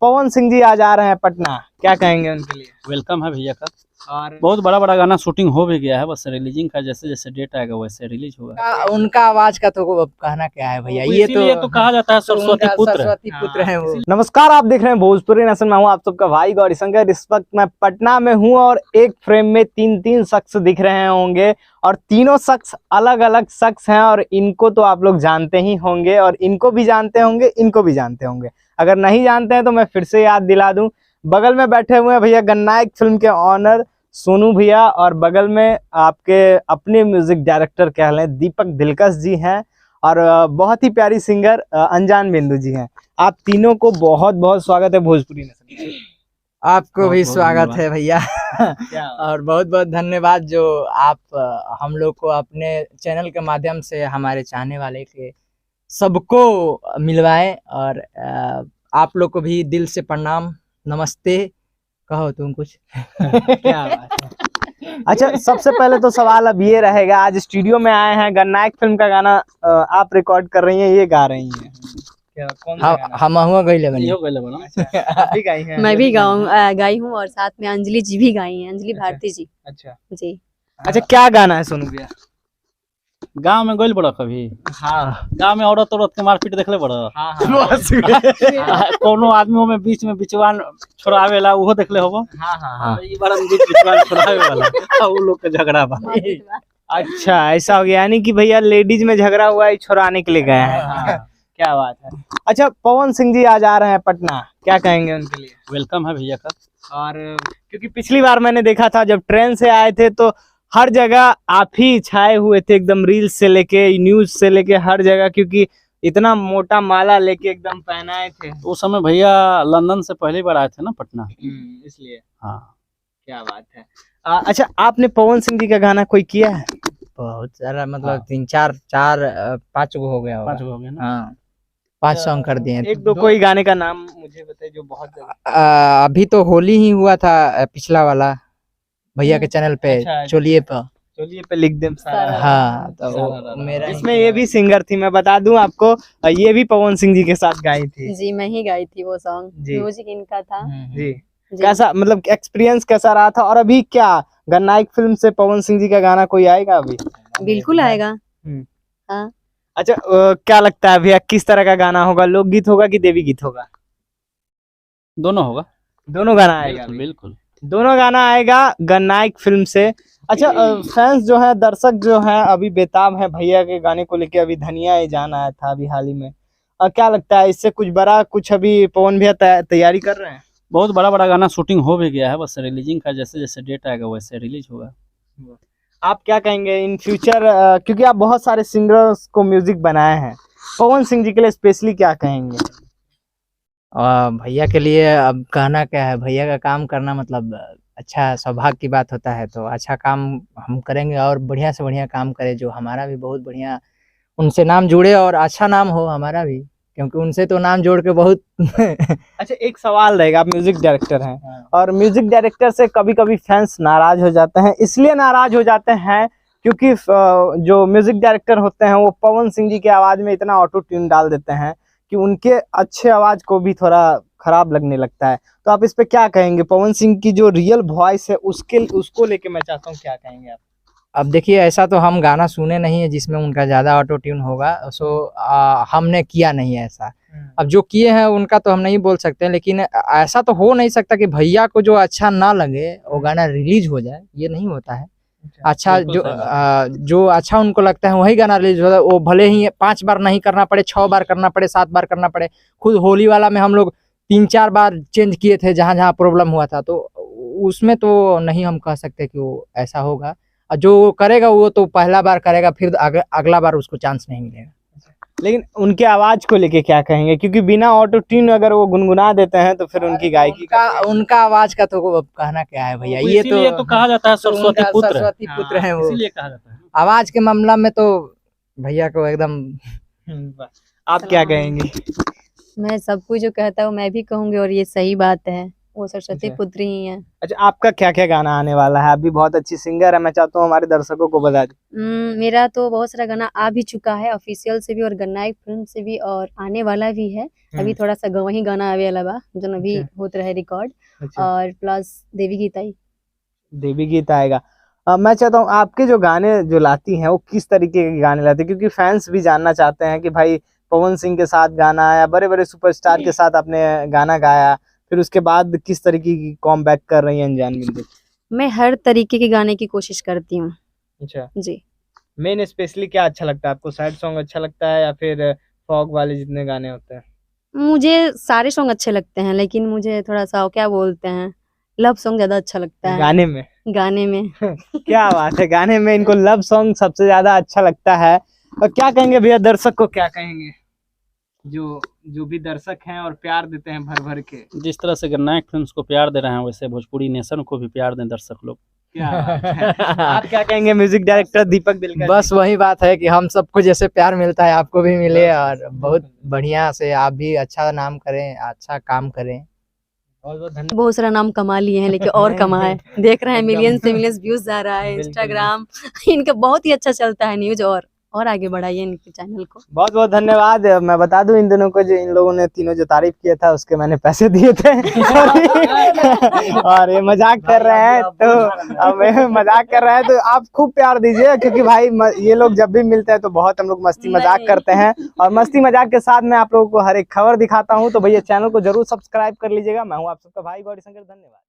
पवन सिंह जी आज आ रहे हैं पटना, क्या कहेंगे उनके लिए? वेलकम है भैया का। और बहुत बड़ा गाना शूटिंग हो भी गया है, बस रिलीजिंग का जैसे जैसे डेट आएगा वैसे रिलीज होगा। उनका आवाज का तो अब कहना क्या है भैया, ये तो कहा जाता है सरस्वती पुत्र। सरस्वती पुत्र है वो। नमस्कार, आप देख रहे हैं भोजपुरी नेशन में हूँ आप सबका भाई गौरीशंकर। इस वक्त मैं पटना में हूँ और एक फ्रेम में तीन शख्स दिख रहे होंगे और तीनों शख्स अलग अलग शख्स हैं और इनको तो आप लोग जानते ही होंगे और इनको भी जानते होंगे, इनको भी जानते होंगे। अगर नहीं जानते हैं तो मैं फिर से याद दिला दूं। बगल में बैठे हुए हैं भैया गन्नायक फिल्म के ऑनर सोनू भैया और बगल में आपके अपने म्यूजिक डायरेक्टर कह लें दीपक दिलकश जी हैं और बहुत ही प्यारी सिंगर अनजान बिंदु जी हैं। आप तीनों को बहुत बहुत स्वागत है भोजपुरी नेशन। आपको भी स्वागत है भैया और बहुत बहुत धन्यवाद जो आप हम लोग को अपने चैनल के माध्यम से हमारे चाहने वाले के सबको मिलवाए और आप लोग को भी दिल से प्रणाम, नमस्ते। कहो तुम कुछ। क्या बात है। अच्छा, सबसे पहले तो सवाल अब ये रहेगा, आज स्टूडियो में आए हैं, गन्नायक फिल्म का गाना आप रिकॉर्ड कर रही हैं, ये गा रही हैं क्या? कौन सा गाना? हम हुआ गईले बनी। आप भी गाई हैं? मैं भी गाई हूँ और साथ में अंजलि जी भी गाई हैं, अंजलि भारती जी। अच्छा जी। अच्छा, क्या गाना है सोनू भैया? गांव में गोल बड़ा कभी? हाँ, गांव में औरत के मारपीट देखले बड़ा? हाँ, कोनो आदमी में बीच में बिचवान छोड़ावेला उहो देखले होबो? हाँ। ई बार बीच बिचवान छोड़ावे वाला उ लोग के झगड़ा बा। अच्छा, ऐसा हो गया, यानी कि भैया लेडीज में झगड़ा हुआ है, छुड़ाने के लिए गए हैं। क्या बात है। अच्छा, पवन सिंह जी आज आ रहे हैं पटना, क्या कहेंगे उनके लिए? वेलकम है भैया का। और क्योंकि पिछली बार मैंने देखा था जब ट्रेन से आए थे तो हर जगह आप ही छाए हुए थे, एकदम रील्स से लेके न्यूज से लेके हर जगह, क्योंकि इतना मोटा माला लेके एकदम पहनाए थे। तो उस समय भैया लंदन से पहली बार आए थे ना पटना, इसलिए। हाँ। क्या बात है। अच्छा, आपने पवन सिंह जी का गाना कोई किया है? बहुत सारा, मतलब 5 गो हो गया। 5 गो हो गया ना? हाँ, 5 सॉन्ग कर दिए। एक दो कोई गाने का नाम मुझे बताइए जो बहुत ज्यादा। अभी तो होली ही हुआ था पिछला वाला, भैया के चैनल पे। अच्छा, चोलिए पे लिख दे सारा। हाँ, तो मेरा इसमें ये भी सिंगर थी, मैं बता दूं आपको, ये भी पवन सिंह जी के साथ गाई थी जी, मैं ही गाई थी वो सॉन्ग, जी। म्यूजिक इनका था जी। जी। कैसा, मतलब एक्सपीरियंस कैसा रहा था? और अभी क्या गन्नायक फिल्म से पवन सिंह जी का गाना कोई आएगा अभी? बिल्कुल आएगा। हाँ। अच्छा, क्या लगता है भैया किस तरह का गाना होगा? लोकगीत होगा कि देवी गीत होगा? दोनों होगा। दोनों गाना आएगा? बिल्कुल दोनों गाना आएगा गन्नायक फिल्म से। अच्छा, फैंस जो है, दर्शक जो है अभी बेताब है भैया के गाने को लेके। अभी धनिया ये जान आया था अभी हाल ही में, क्या लगता है इससे कुछ बड़ा कुछ अभी पवन भैया तैयारी कर रहे हैं? बहुत बड़ा गाना शूटिंग हो भी गया है, बस रिलीजिंग का जैसे जैसे डेट आएगा वैसे रिलीज होगा। आप क्या कहेंगे इन फ्यूचर, क्योंकि आप बहुत सारे सिंगर्स को म्यूजिक बनाए हैं, पवन सिंह जी के लिए स्पेशली क्या कहेंगे? भैया के लिए अब कहना क्या है, भैया का काम करना मतलब अच्छा सौभाग्य की बात होता है, तो अच्छा काम हम करेंगे और बढ़िया से बढ़िया काम करें, जो हमारा भी बहुत बढ़िया उनसे नाम जुड़े और अच्छा नाम हो हमारा भी, क्योंकि उनसे तो नाम जोड़ के बहुत अच्छा, एक सवाल रहेगा, आप म्यूजिक डायरेक्टर हैं और म्यूजिक डायरेक्टर से कभी कभी फैंस नाराज हो जाते हैं, इसलिए नाराज हो जाते हैं क्योंकि जो म्यूजिक डायरेक्टर होते हैं वो पवन सिंह जी की आवाज में इतना ऑटो ट्यून डाल देते हैं कि उनके अच्छे आवाज को भी थोड़ा खराब लगने लगता है। तो आप इस पे क्या कहेंगे? पवन सिंह की जो रियल वॉइस है उसको लेके मैं चाहता हूँ, क्या कहेंगे आप? अब देखिए, ऐसा तो हम गाना सुने नहीं है जिसमें उनका ज्यादा ऑटो ट्यून होगा, सो हमने किया नहीं है ऐसा। अब जो किए हैं उनका तो हम नहीं बोल सकते, लेकिन ऐसा तो हो नहीं सकता कि भैया को जो अच्छा ना लगे वो गाना रिलीज हो जाए, ये नहीं होता है। अच्छा, जो अच्छा उनको लगता है वही गाना रिलीज होता है। वो भले ही 5 बार नहीं करना पड़े, 6 बार करना पड़े, 7 बार करना पड़े। खुद होली वाला में हम लोग 3-4 बार चेंज किए थे जहाँ जहाँ प्रॉब्लम हुआ था, तो उसमें तो नहीं हम कह सकते कि वो ऐसा होगा। और जो करेगा वो तो पहला बार करेगा, फिर अगला बार उसको चांस नहीं मिलेगा। लेकिन उनके आवाज को लेके क्या कहेंगे? क्योंकि बिना ऑटो ट्यून अगर वो गुनगुना देते हैं तो फिर उनकी गायकी उनका आवाज का तो अब कहना क्या है भैया, ये तो कहा जाता है सरस्वती पुत्र है वो, इसीलिए कहा जाता है। आवाज के मामला में तो भैया को एकदम। आप क्या कहेंगे? मैं सब कुछ जो कहता हूँ मैं भी कहूँगी और ये सही बात है, वो सरस्वती अच्छा। पुत्री ही है। अच्छा, आपका क्या क्या गाना आने वाला है? आप भी बहुत अच्छी सिंगर है, मैं चाहता हूँ हमारे दर्शकों को बता दें। मेरा तो बहुत सारा गाना आ भी चुका है ऑफिशियल से भी और गन्नायक फिल्म से भी, और आने वाला भी है। अभी थोड़ा सा वही गाना आवे वाला बा जो अभी अच्छा। होत रहे रिकॉर्ड, अच्छा, और प्लस देवी गीताई। देवी गीत आएगा। मैं चाहता हूँ आपके जो गाने जो लाती हैं वो किस तरीके के गाने लाती हैं, क्योंकि फैंस भी जानना चाहते हैं कि भाई पवन सिंह के साथ गाना आया, बड़े बड़े सुपरस्टार के साथ आपने गाना गाया, फिर उसके बाद किस तरीके की कॉमबैक कर रही हैं अनजान बिंदु? मैं हर तरीके के गाने की कोशिश करती हूँ अच्छा, जी। मेन स्पेशली क्या अच्छा लगता है आपको? सैड सॉन्ग अच्छा लगता है या फिर फॉग वाले जितने गाने होते हैं? मुझे सारे सॉन्ग अच्छे लगते हैं, लेकिन मुझे थोड़ा सा क्या बोलते हैं, लव सॉन्ग ज्यादा अच्छा लगता है गाने में? गाने में। क्या बात है, गाने में इनको लव सॉन्ग सबसे ज्यादा अच्छा लगता है। और क्या कहेंगे भैया, दर्शक को क्या कहेंगे जो जो भी दर्शक हैं और प्यार देते हैं भर भर के? जिस तरह से गन्नायक फिल्म्स को प्यार दे रहे हैं वैसे भोजपुरी नेशन को भी प्यार दें दर्शक लोग। क्या बात है। आप क्या कहेंगे म्यूजिक डायरेक्टर दीपक दिलकर? बस वही बात है कि हम सबको जैसे प्यार मिलता है आपको भी मिले, और बहुत बढ़िया से आप भी अच्छा नाम करें, अच्छा काम करें। बहुत बहुत धन्यवाद। बहुत सारा नाम कमा लिए हैं, लेकिन और कमाए, देख रहे हैं एकदम। मिलियंस से मिलियंस व्यूज जा रहा है बिल्कुल, इंस्टाग्राम इनका बहुत ही अच्छा चलता है न्यूज, और आगे बढ़ाइए इनके चैनल को। बहुत बहुत धन्यवाद। मैं बता दूं इन दोनों को, जो इन लोगों ने तीनों जो तारीफ किया था उसके मैंने पैसे दिए थे और ये मजाक कर रहे हैं, तो अब ये मजाक कर रहे हैं, तो आप खूब प्यार दीजिए, क्योंकि भाई ये लोग जब भी मिलते हैं तो बहुत हम लोग मस्ती मजाक नहीं। करते हैं, और मस्ती मजाक के साथ मैं आप लोगों को हर एक खबर दिखाता हूँ। तो भैया चैनल को जरूर सब्सक्राइब कर लीजिएगा। मैं हूँ आप सबका भाई गौरी शंकर, धन्यवाद।